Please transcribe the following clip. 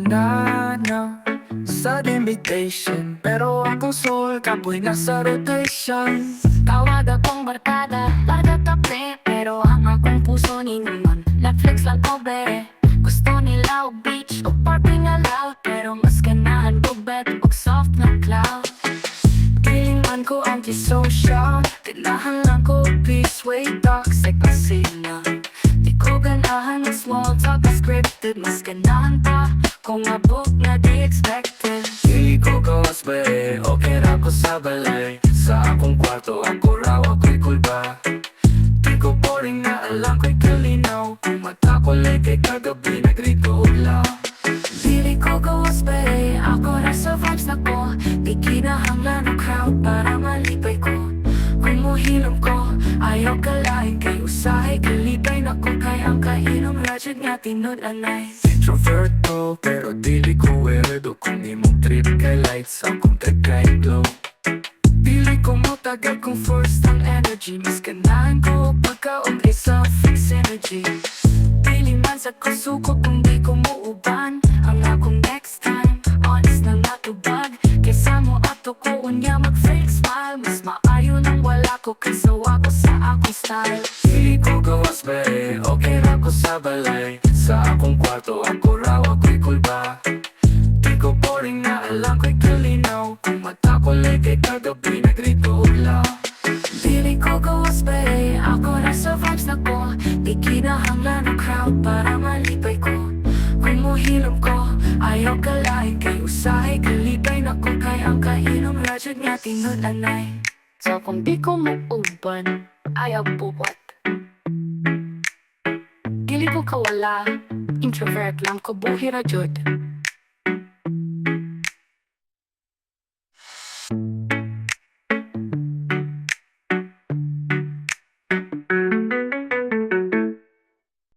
na sa invitation, pero akong soul kapoy nasa rotation. Tawag akong barkada, lada tabi, pero ang akong puso ni naman Netflix lang ko be. Gusto nila o beach o party nga loud, pero mas ganahan ko bed o soft na cloud. Feeling man ko antisocial, tinahan lang ko peace, way toxic na sila. Di ko ganahan ng small talk na scripted, mas ganahan pa kung abog na di expected. Dili ko gawas bae, okay ra ko sa balay. Sa akong kwarto, ako raw ako'y kulba. Di ko boring na alam ko'y kalinaw. Kung mata ko lay kay kagabi, nagrito ulaw. Dili ko gawas bae, ako nasa vibes na ko. Di kinahanglan ng crowd para malipay ko. Kung muhilom ko, ayaw kalahin kay usahay. Kalipay na ko kay ang kahinom rajad nga tinud-anay. Introvert ko, pero dili ko weirdo. Kung di mong trip kay lights, akong trip kay glow. Dili ko mo tagal kung first ang energy. Mas ganahan ko pagkaon ay sa fixed energy. Dili man sa kusuko kung di ko muuban. Ang akong next time, honest na natubag. Kaysa mo ato ko unya mag-fake smile. Mas maayo nang wala ko kaysa wako sa akong style. Dili ko gawas bae, okay ra ko sa balay. Sa akong kwarto, ako raw ako'y kulba. Di ko boring na alam ko'y kalinaw. Kung mata ko lay kay kagabi, nagrito ulaw. Dili ko gawas bae, ako nasa vibes na ko. Di kinahanglan ng crowd para malipay ko. Kung muhilom ko, ayaw kalahin kay usahay. Kalipay na ko kay ang kahinom rajad nga tinud-anay. So kung di ko mauban, ayaw buwat. Dili ko kawala, introvert lang ko buhi ra jud.